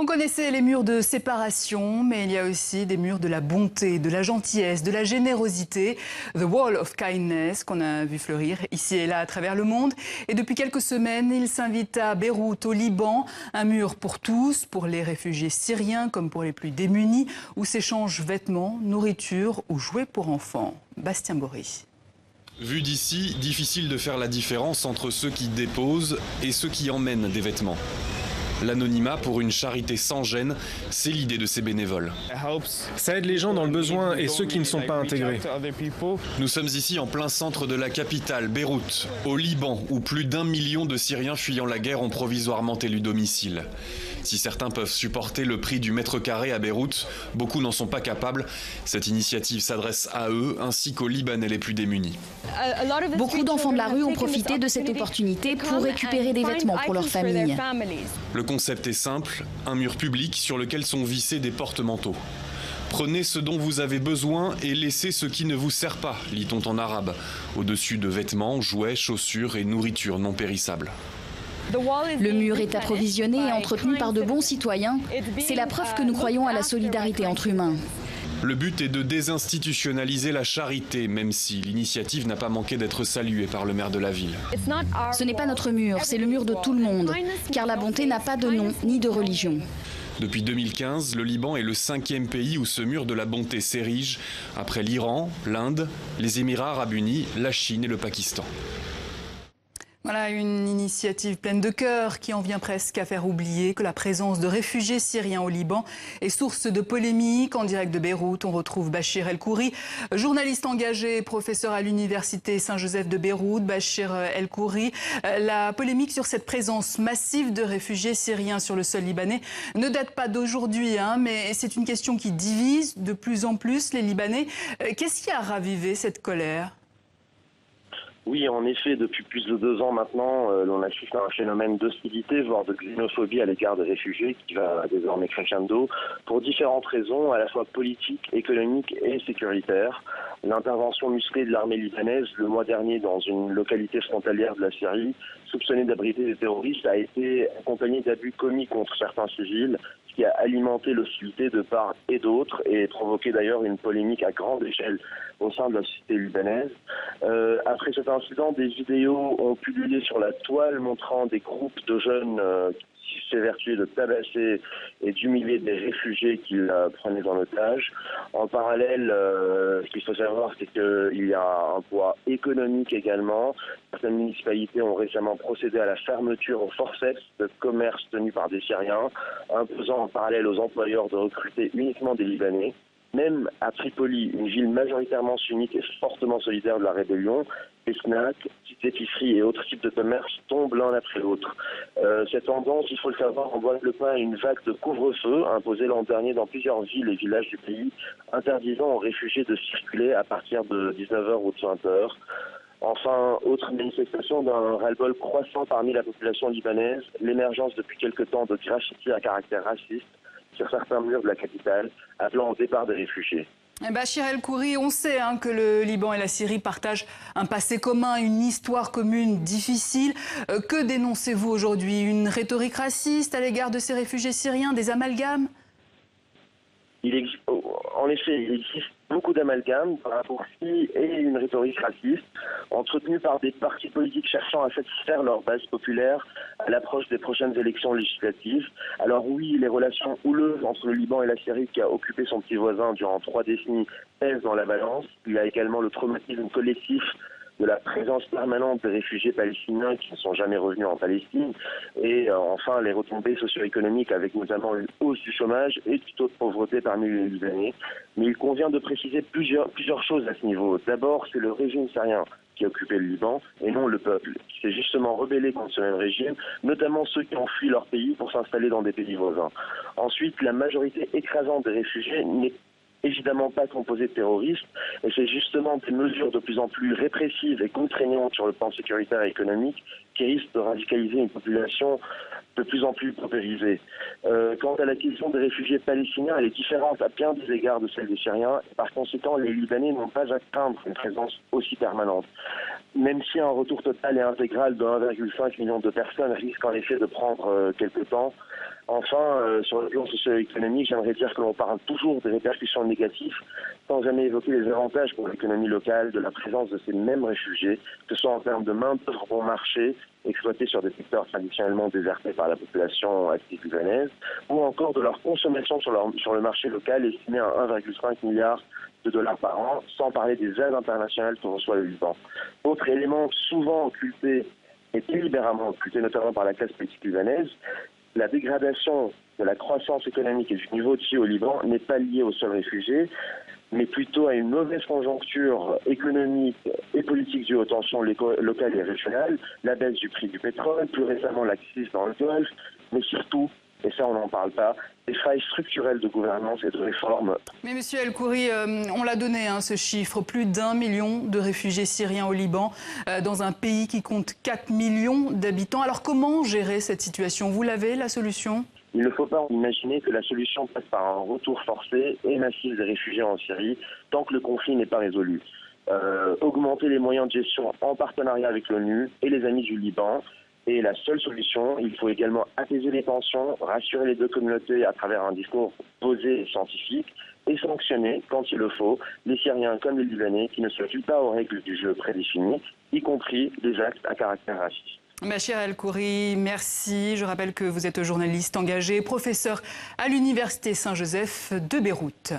On connaissait les murs de séparation, mais il y a aussi des murs de la bonté, de la gentillesse, de la générosité. The Wall of Kindness qu'on a vu fleurir ici et là à travers le monde. Et depuis quelques semaines, il s'invite à Beyrouth, au Liban. Un mur pour tous, pour les réfugiés syriens comme pour les plus démunis, où s'échangent vêtements, nourriture ou jouets pour enfants. Bastien Bory. Vu d'ici, difficile de faire la différence entre ceux qui déposent et ceux qui emmènent des vêtements. L'anonymat pour une charité sans gêne, c'est l'idée de ces bénévoles. Ça aide les gens dans le besoin et ceux qui ne sont pas intégrés. Nous sommes ici en plein centre de la capitale, Beyrouth, au Liban, où plus d'1 million de Syriens fuyant la guerre ont provisoirement élu domicile. Si certains peuvent supporter le prix du mètre carré à Beyrouth, beaucoup n'en sont pas capables. Cette initiative s'adresse à eux ainsi qu'aux Libanais les plus démunis. Beaucoup d'enfants de la rue ont profité de cette opportunité pour récupérer des vêtements pour leur famille. Le concept est simple, un mur public sur lequel sont vissés des porte-manteaux. Prenez ce dont vous avez besoin et laissez ce qui ne vous sert pas, lit-on en arabe, au-dessus de vêtements, jouets, chaussures et nourriture non périssables. Le mur est approvisionné et entretenu par de bons citoyens. C'est la preuve que nous croyons à la solidarité entre humains. Le but est de désinstitutionnaliser la charité, même si l'initiative n'a pas manqué d'être saluée par le maire de la ville. Ce n'est pas notre mur, c'est le mur de tout le monde, car la bonté n'a pas de nom ni de religion. Depuis 2015, le Liban est le 5e pays où ce mur de la bonté s'érige, après l'Iran, l'Inde, les Émirats arabes unis, la Chine et le Pakistan. Voilà une initiative pleine de cœur qui en vient presque à faire oublier que la présence de réfugiés syriens au Liban est source de polémiques. En direct de Beyrouth, on retrouve Bachir El-Khoury, journaliste engagé, professeur à l'université Saint-Joseph de Beyrouth. Bachir El-Khoury, la polémique sur cette présence massive de réfugiés syriens sur le sol libanais ne date pas d'aujourd'hui, mais c'est une question qui divise de plus en plus les Libanais. Qu'est-ce qui a ravivé cette colère ? Oui, en effet, depuis plus de 2 ans maintenant, l'on assiste à un phénomène d'hostilité, voire de xénophobie à l'égard des réfugiés qui va désormais crescendo pour différentes raisons, à la fois politiques, économiques et sécuritaires. L'intervention musclée de l'armée libanaise le mois dernier dans une localité frontalière de la Syrie, soupçonnée d'abriter des terroristes, a été accompagnée d'abus commis contre certains civils, ce qui a alimenté l'hostilité de part et d'autre et provoqué d'ailleurs une polémique à grande échelle au sein de la société libanaise. Après cet incident, des vidéos ont publié sur la toile montrant des groupes de jeunes qui s'évertuaient de tabasser et d'humilier des réfugiés qu'ils prenaient en otage. En parallèle, ce qu'il faut savoir, c'est qu'il y a un poids économique également. Certaines municipalités ont récemment procédé à la fermeture au forceps de commerces tenus par des Syriens, imposant en parallèle aux employeurs de recruter uniquement des Libanais. Même à Tripoli, une ville majoritairement sunnite et fortement solidaire de la rébellion, les SNAC, petites épiceries et autres types de commerces tombent l'un après l'autre. Cette tendance, il faut le savoir, emboîte le pas à une vague de couvre-feu imposée l'an dernier dans plusieurs villes et villages du pays, interdisant aux réfugiés de circuler à partir de 19h ou de 20h. Enfin, autre manifestation d'un ras-le-bol croissant parmi la population libanaise, l'émergence depuis quelque temps de graffitis à caractère raciste sur certains murs de la capitale, appelant au départ des réfugiés. Bachir El-Khoury, on sait que le Liban et la Syrie partagent un passé commun, une histoire commune difficile. Que dénoncez-vous aujourd'hui? Une rhétorique raciste à l'égard de ces réfugiés syriens, des amalgames? En effet, il existe beaucoup d'amalgames, un raccourci et une rhétorique raciste, entretenue par des partis politiques cherchant à satisfaire leur base populaire à l'approche des prochaines élections législatives. Alors oui, les relations houleuses entre le Liban et la Syrie, qui a occupé son petit voisin durant 3 décennies, pèsent dans la balance. Il y a également le traumatisme collectif de la présence permanente des réfugiés palestiniens qui ne sont jamais revenus en Palestine, et enfin les retombées socio-économiques avec notamment une hausse du chômage et du taux de pauvreté parmi les Libanais. Mais il convient de préciser plusieurs choses à ce niveau. D'abord, c'est le régime syrien qui a occupé le Liban et non le peuple, qui s'est justement rebellé contre ce même régime, notamment ceux qui ont fui leur pays pour s'installer dans des pays voisins. Ensuite, la majorité écrasante des réfugiés n'est évidemment pas composé de terroristes, et c'est justement des mesures de plus en plus répressives et contraignantes sur le plan sécuritaire et économique qui risquent de radicaliser une population de plus en plus paupérisée. Quant à la question des réfugiés palestiniens, elle est différente à bien des égards de celle des Syriens, et par conséquent, les Libanais n'ont pas à craindre une présence aussi permanente. Même si un retour total et intégral de 1,5 million de personnes risque en effet de prendre quelque temps, Enfin, sur le plan socio-économique, j'aimerais dire que l'on parle toujours des répercussions négatives, sans jamais évoquer les avantages pour l'économie locale de la présence de ces mêmes réfugiés, que ce soit en termes de main-d'œuvre bon marché, exploités sur des secteurs traditionnellement désertés par la population active libanaise, ou encore de leur consommation sur le marché local estimé à 1,5 milliard de dollars par an, sans parler des aides internationales que reçoit le Liban. Autre élément souvent occulté et délibérément occulté, notamment par la classe politique libanaise, la dégradation de la croissance économique et du niveau de vie au Liban n'est pas liée aux seuls réfugiés, mais plutôt à une mauvaise conjoncture économique et politique due aux tensions locales et régionales, la baisse du prix du pétrole, plus récemment la crise dans le Golfe, mais surtout, et ça on n'en parle pas, des failles structurelles de gouvernance et de réforme. Mais Monsieur El-Khoury, on l'a donné ce chiffre, plus d'1 million de réfugiés syriens au Liban, dans un pays qui compte 4 millions d'habitants. Alors comment gérer cette situation? Vous l'avez, la solution? Il ne faut pas imaginer que la solution passe par un retour forcé et massif des réfugiés en Syrie tant que le conflit n'est pas résolu. Augmenter les moyens de gestion en partenariat avec l'ONU et les amis du Liban est la seule solution. Il faut également apaiser les tensions, rassurer les deux communautés à travers un discours posé et scientifique et sanctionner, quand il le faut, les Syriens comme les Libanais qui ne se plient pas aux règles du jeu prédéfinies, y compris des actes à caractère raciste. Bachir El-Khoury, merci. Je rappelle que vous êtes journaliste engagé, professeur à l'Université Saint-Joseph de Beyrouth.